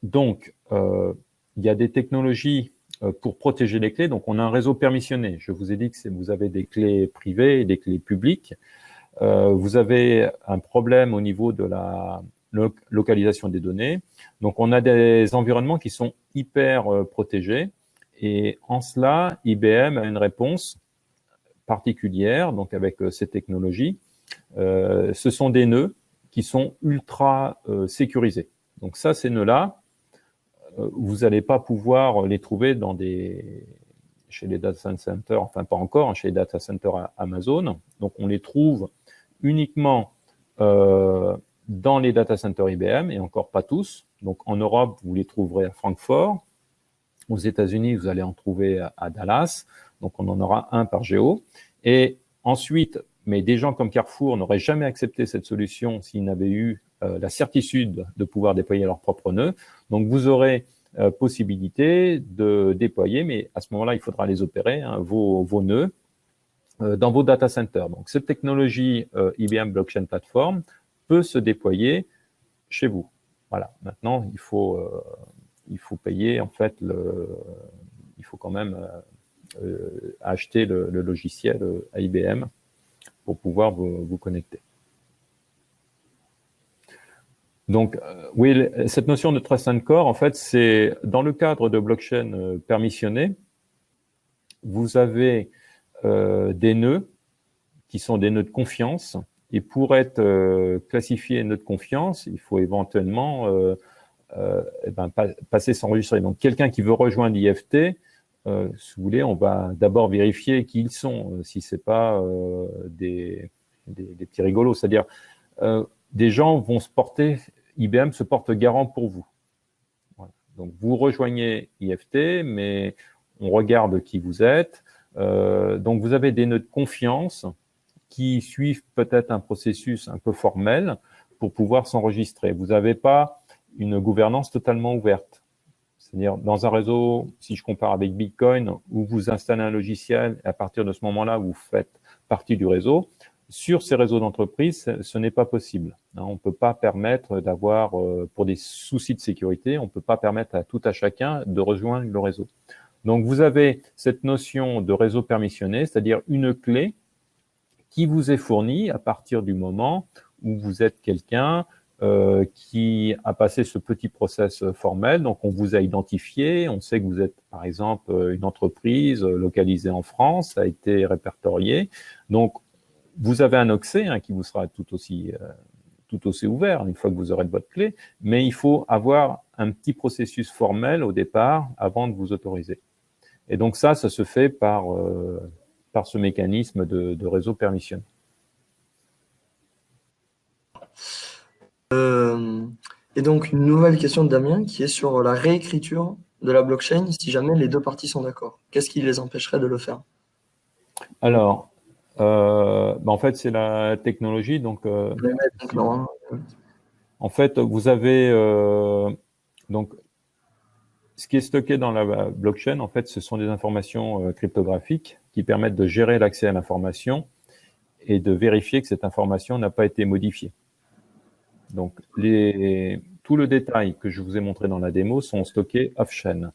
Donc, il y a des technologies pour protéger les clés. Donc, on a un réseau permissionné. Je vous ai dit que vous avez des clés privées et des clés publiques. Vous avez un problème au niveau de la localisation des données. Donc, on a des environnements qui sont hyper protégés. Et en cela, IBM a une réponse particulière, donc avec ces technologies. Ce sont des nœuds qui sont ultra sécurisés. Donc ça, ces nœuds-là, vous n'allez pas pouvoir les trouver chez les data centers, enfin pas encore, hein, chez les data centers Amazon. Donc on les trouve uniquement dans les data centers IBM et encore pas tous. Donc en Europe, vous les trouverez à Francfort. Aux États-Unis, vous allez en trouver à Dallas. Donc on en aura un par géo. Et ensuite, mais des gens comme Carrefour n'auraient jamais accepté cette solution s'ils n'avaient eu la certitude de pouvoir déployer leurs propres nœuds. Donc, vous aurez possibilité de déployer, mais à ce moment-là, il faudra les opérer, hein, vos nœuds, dans vos data centers. Donc, cette technologie IBM Blockchain Platform peut se déployer chez vous. Voilà. Maintenant, il faut payer, en fait, il faut quand même acheter le logiciel à IBM pour pouvoir vous connecter. Donc, oui, cette notion de Trust and Core, en fait, c'est dans le cadre de blockchain permissionné, vous avez des nœuds qui sont des nœuds de confiance, et pour être classifié nœud de confiance, il faut éventuellement passer s'enregistrer. Donc, quelqu'un qui veut rejoindre l'IFT, si vous voulez, on va d'abord vérifier qui ils sont, si c'est pas des petits rigolos, c'est-à-dire des gens vont IBM se porte garant pour vous. Voilà. Donc, vous rejoignez IFT, mais on regarde qui vous êtes. Donc, vous avez des nœuds de confiance qui suivent peut-être un processus un peu formel pour pouvoir s'enregistrer. Vous n'avez pas une gouvernance totalement ouverte. C'est-à-dire, dans un réseau, si je compare avec Bitcoin, où vous installez un logiciel, et à partir de ce moment-là, vous faites partie du réseau. Sur ces réseaux d'entreprise, ce n'est pas possible. On ne peut pas permettre d'avoir, pour des soucis de sécurité, on ne peut pas permettre à tout à chacun de rejoindre le réseau. Donc, vous avez cette notion de réseau permissionné, c'est-à-dire une clé qui vous est fournie à partir du moment où vous êtes quelqu'un qui a passé ce petit process formel. Donc, on vous a identifié, on sait que vous êtes, par exemple, une entreprise localisée en France, ça a été répertorié. Donc, vous avez un accès qui vous sera tout aussi ouvert une fois que vous aurez votre clé, mais il faut avoir un petit processus formel au départ avant de vous autoriser. Et donc ça se fait par ce mécanisme de réseau permissionné. Et donc, une nouvelle question de Damien qui est sur la réécriture de la blockchain si jamais les deux parties sont d'accord. Qu'est-ce qui les empêcherait de le faire? Alors, en fait, c'est la technologie. Donc, Non, hein. en fait, vous avez donc ce qui est stocké dans la blockchain. En fait, ce sont des informations cryptographiques qui permettent de gérer l'accès à l'information et de vérifier que cette information n'a pas été modifiée. Donc, tout le détail que je vous ai montré dans la démo sont stockés off-chain.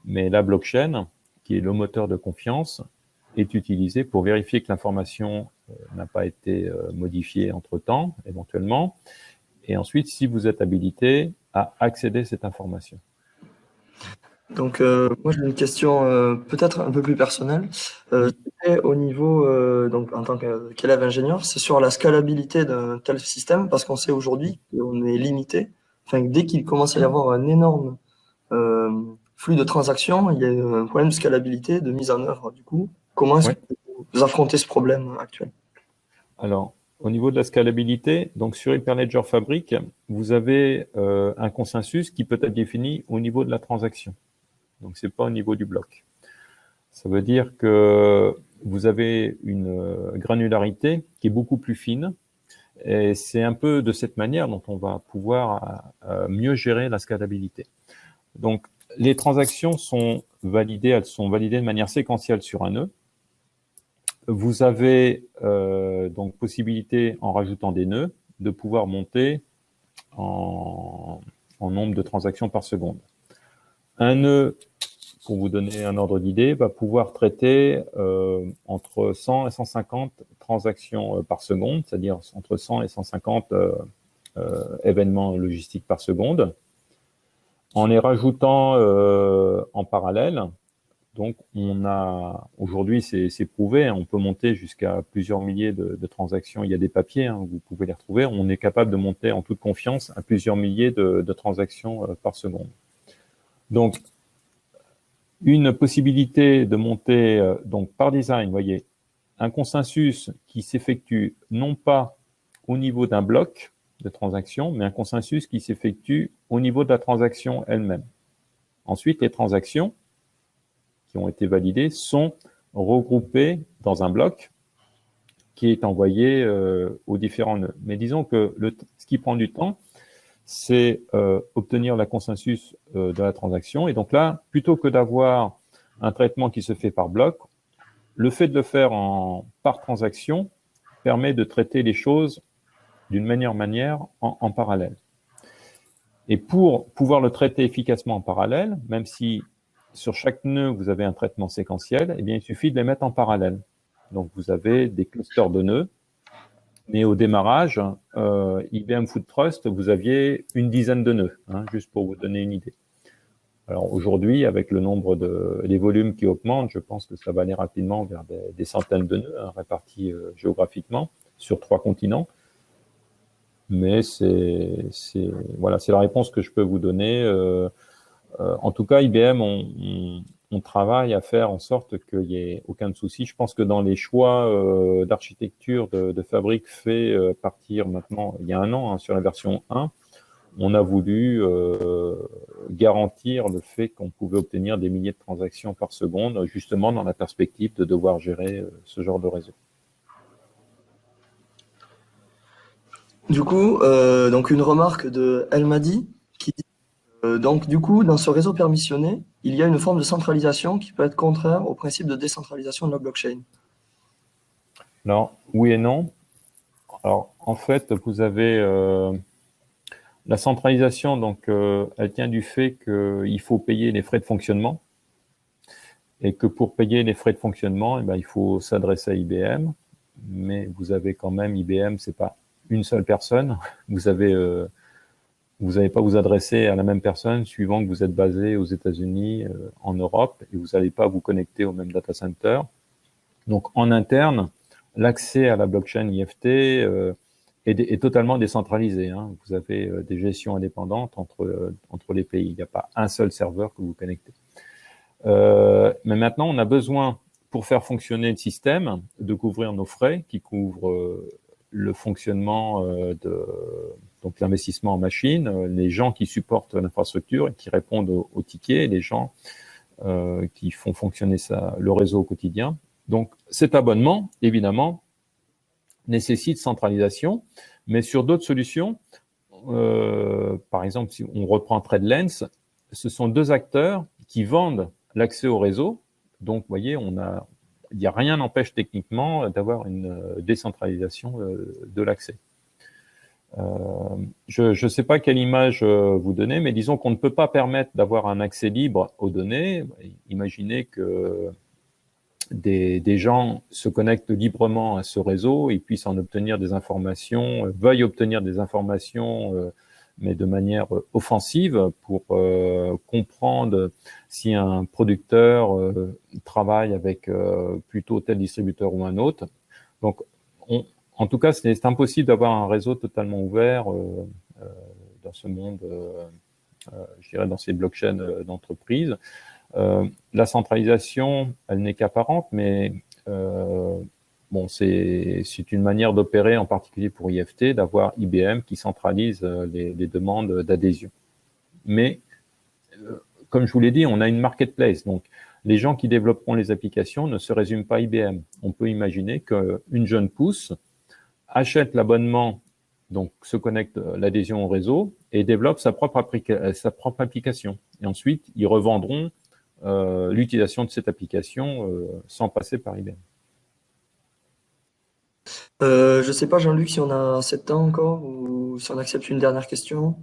Mais la blockchain, qui est le moteur de confiance, est utilisée pour vérifier que l'information n'a pas été modifiée entre-temps, éventuellement. Et ensuite, si vous êtes habilité à accéder à cette information. Donc, moi, j'ai une question peut-être un peu plus personnelle. C'était au niveau, donc en tant qu'élève ingénieur, c'est sur la scalabilité d'un tel système, parce qu'on sait aujourd'hui qu'on est limité. Enfin, dès qu'il commence à y avoir un énorme flux de transactions, il y a un problème de scalabilité, de mise en œuvre. Du coup, comment est-ce que vous affrontez ce problème actuel? Alors, au niveau de la scalabilité, donc sur Hyperledger Fabric, vous avez un consensus qui peut être défini au niveau de la transaction. Donc, c'est pas au niveau du bloc. Ça veut dire que vous avez une granularité qui est beaucoup plus fine. Et c'est un peu de cette manière dont on va pouvoir mieux gérer la scalabilité. Donc, les transactions sont validées, elles sont validées de manière séquentielle sur un nœud. Vous avez donc possibilité, en rajoutant des nœuds, de pouvoir monter en nombre de transactions par seconde. Un nœud, pour vous donner un ordre d'idée, va pouvoir traiter entre 100 et 150 transactions par seconde, c'est-à-dire entre 100 et 150 événements logistiques par seconde, en les rajoutant en parallèle. Donc, aujourd'hui, c'est prouvé, on peut monter jusqu'à plusieurs milliers de transactions. Il y a des papiers, vous pouvez les retrouver. On est capable de monter en toute confiance à plusieurs milliers de transactions par seconde. Donc, une possibilité de monter, donc par design, vous voyez, un consensus qui s'effectue non pas au niveau d'un bloc de transaction, mais un consensus qui s'effectue au niveau de la transaction elle-même. Ensuite, les transactions qui ont été validées sont regroupées dans un bloc qui est envoyé aux différents nœuds. Mais disons que ce qui prend du temps, c'est obtenir la consensus de la transaction. Et donc là, plutôt que d'avoir un traitement qui se fait par bloc, le fait de le faire par transaction permet de traiter les choses d'une meilleure manière en parallèle. Et pour pouvoir le traiter efficacement en parallèle, même si sur chaque nœud, vous avez un traitement séquentiel, eh bien, il suffit de les mettre en parallèle. Donc, vous avez des clusters de nœuds. Mais au démarrage, IBM Food Trust, vous aviez une dizaine de nœuds, juste pour vous donner une idée. Alors aujourd'hui, avec le nombre les volumes qui augmentent, je pense que ça va aller rapidement vers des centaines de nœuds répartis géographiquement sur 3 continents. Mais c'est la réponse que je peux vous donner. En tout cas, IBM, on travaille à faire en sorte qu'il n'y ait aucun souci. Je pense que dans les choix d'architecture de Fabric fait partir maintenant, il y a un an, sur la version 1, on a voulu garantir le fait qu'on pouvait obtenir des milliers de transactions par seconde, justement dans la perspective de devoir gérer ce genre de réseau. Du coup, donc une remarque de Elmadi qui dit donc du coup, dans ce réseau permissionné, il y a une forme de centralisation qui peut être contraire au principe de décentralisation de la blockchain. Alors, oui et non. Alors, en fait, vous avez la centralisation, donc elle tient du fait qu'il faut payer les frais de fonctionnement et que pour payer les frais de fonctionnement, il faut s'adresser à IBM. Mais vous avez quand même IBM, c'est pas une seule personne. Vous n'allez pas vous adresser à la même personne suivant que vous êtes basé aux États-Unis, en Europe, et vous n'allez pas vous connecter au même data center. Donc, en interne, l'accès à la blockchain IFT est totalement décentralisé. Vous avez des gestions indépendantes entre les pays. Il n'y a pas un seul serveur que vous connectez. Mais maintenant, on a besoin, pour faire fonctionner le système, de couvrir nos frais qui couvrent le fonctionnement donc l'investissement en machine, les gens qui supportent l'infrastructure et qui répondent aux tickets, les gens qui font fonctionner le réseau au quotidien. Donc cet abonnement, évidemment, nécessite centralisation, mais sur d'autres solutions, par exemple, si on reprend TradeLens, ce sont deux acteurs qui vendent l'accès au réseau. Donc, vous voyez, il n'y a rien n'empêche techniquement d'avoir une décentralisation de l'accès. Je ne sais pas quelle image vous donnez, mais disons qu'on ne peut pas permettre d'avoir un accès libre aux données. Imaginez que des gens se connectent librement à ce réseau et puissent en obtenir des informations, veuillent obtenir des informations, mais de manière offensive pour comprendre si un producteur travaille avec plutôt tel distributeur ou un autre. Donc, en tout cas, c'est impossible d'avoir un réseau totalement ouvert dans ce monde, je dirais, dans ces blockchains d'entreprise. La centralisation, elle n'est qu'apparente, mais bon, c'est une manière d'opérer, en particulier pour IFT, d'avoir IBM qui centralise les demandes d'adhésion. Mais, comme je vous l'ai dit, on a une marketplace, donc les gens qui développeront les applications ne se résument pas à IBM. On peut imaginer qu'une jeune pousse achète l'abonnement, donc se connecte l'adhésion au réseau et développe sa propre application. Et ensuite, ils revendront l'utilisation de cette application sans passer par IBM. Je ne sais pas, Jean-Luc, si on a 7 temps encore ou si on accepte une dernière question.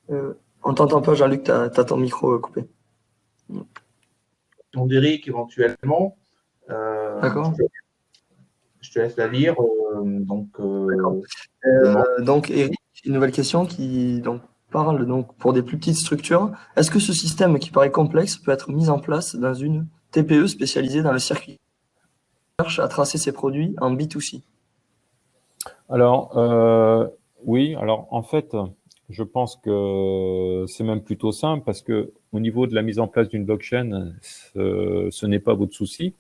On t'entend pas, Jean-Luc, tu as ton micro coupé. On d'Éric, éventuellement. D'accord. Je te laisse la lire. Donc, Eric, une nouvelle question qui parle pour des plus petites structures. Est-ce que ce système qui paraît complexe peut être mis en place dans une TPE spécialisée dans le circuit qui cherche à tracer ses produits en B2C? Alors, oui. Alors, en fait, je pense que c'est même plutôt simple parce que au niveau de la mise en place d'une blockchain, ce n'est pas votre souci.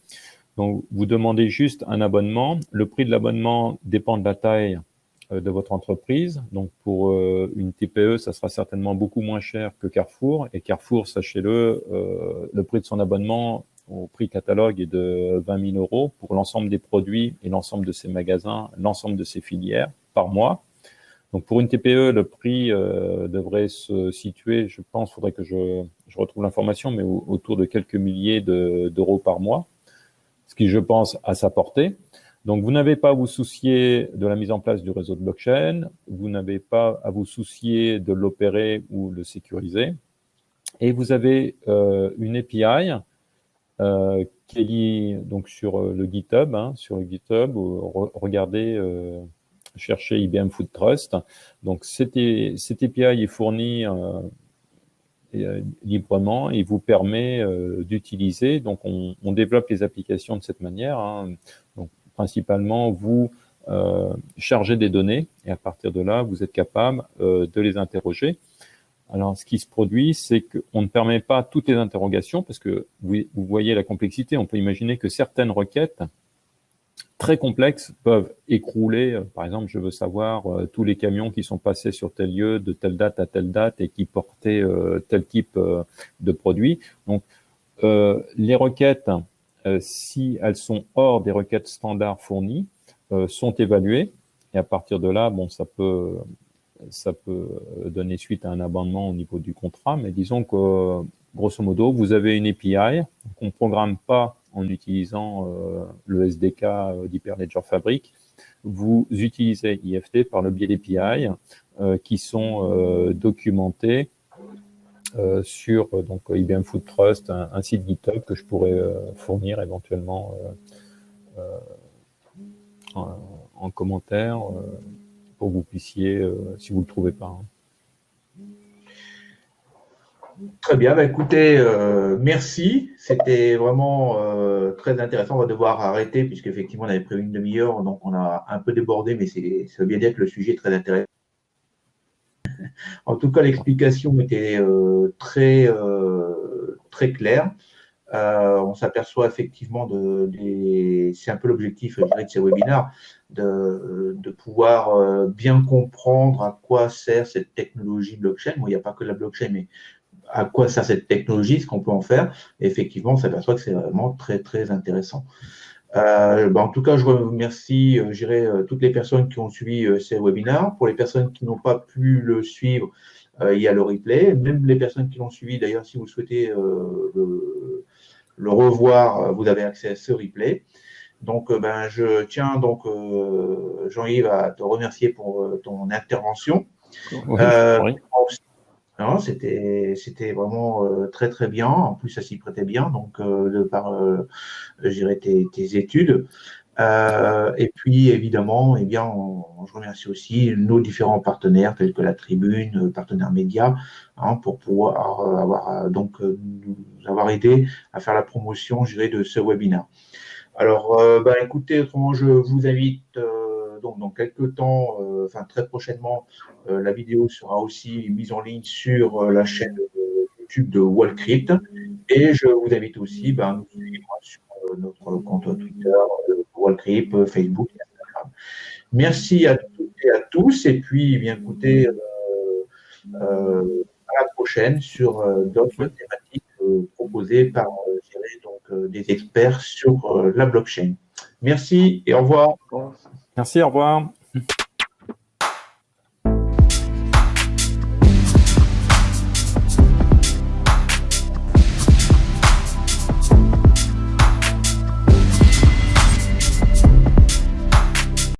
Donc, vous demandez juste un abonnement. Le prix de l'abonnement dépend de la taille de votre entreprise. Donc, pour une TPE, ça sera certainement beaucoup moins cher que Carrefour. Et Carrefour, sachez-le, le prix de son abonnement au prix catalogue est de 20 000 € pour l'ensemble des produits et l'ensemble de ses magasins, l'ensemble de ses filières par mois. Donc, pour une TPE, le prix devrait se situer, je pense, faudrait que je retrouve l'information, mais autour de quelques milliers d'euros par mois, ce qui, je pense, a sa portée. Donc, vous n'avez pas à vous soucier de la mise en place du réseau de blockchain, vous n'avez pas à vous soucier de l'opérer ou le sécuriser, et vous avez une API qui est liée donc sur le GitHub. Sur le GitHub, regardez, cherchez IBM Food Trust. Donc, cette API est fournie librement et vous permet d'utiliser. Donc, on développe les applications de cette manière. Donc, principalement, vous chargez des données et à partir de là, vous êtes capable de les interroger. Alors, ce qui se produit, c'est qu'on ne permet pas toutes les interrogations parce que vous voyez la complexité. On peut imaginer que certaines requêtes très complexes peuvent écrouler. Par exemple, je veux savoir tous les camions qui sont passés sur tel lieu de telle date à telle date et qui portaient tel type de produit. Donc, les requêtes, si elles sont hors des requêtes standards fournies, sont évaluées et à partir de là, bon, ça peut donner suite à un abandonnement au niveau du contrat, mais disons que, grosso modo, vous avez une API qu'on ne programme pas en utilisant le SDK d'Hyperledger Fabric. Vous utilisez IFT par le biais d'API qui sont documentés sur donc IBM Food Trust, un site GitHub que je pourrais fournir éventuellement en commentaire pour que vous puissiez, si vous ne le trouvez pas. Très bien, écoutez, merci. C'était vraiment très intéressant. On va devoir arrêter puisqu'effectivement on avait prévu une demi-heure, donc on a un peu débordé, mais ça veut bien dire que le sujet est très intéressant. En tout cas, l'explication était très claire. On s'aperçoit effectivement c'est un peu l'objectif, je dirais, de ces webinaires, de pouvoir bien comprendre à quoi sert cette technologie blockchain. Bon, il n'y a pas que la blockchain, mais à quoi sert cette technologie, ce qu'on peut en faire. Et effectivement, on s'aperçoit que c'est vraiment très, très intéressant. En tout cas, je remercie, toutes les personnes qui ont suivi ces webinaires. Pour les personnes qui n'ont pas pu le suivre, il y a le replay. Même les personnes qui l'ont suivi, d'ailleurs, si vous souhaitez le revoir, vous avez accès à ce replay. Donc, je tiens donc, Jean-Yves, à te remercier pour ton intervention. Oui. Non, c'était vraiment très très bien. En plus, ça s'y prêtait bien, donc de par, je dirais, tes études. Et puis, évidemment, eh bien, je remercie aussi nos différents partenaires, tels que la Tribune, partenaires médias, pour pouvoir nous avoir aidé à faire la promotion, je dirais, de ce webinaire. Alors, écoutez, autrement, je vous invite donc dans quelques temps, très prochainement, la vidéo sera aussi mise en ligne sur la chaîne YouTube de Wallcrypt. Et je vous invite aussi à nous suivre sur notre compte Twitter, Wallcrypt, Facebook, Instagram. Merci à toutes et à tous. Et puis, bien écoutez, à la prochaine sur d'autres thématiques proposées par des experts sur la blockchain. Merci et au revoir. Merci, au revoir.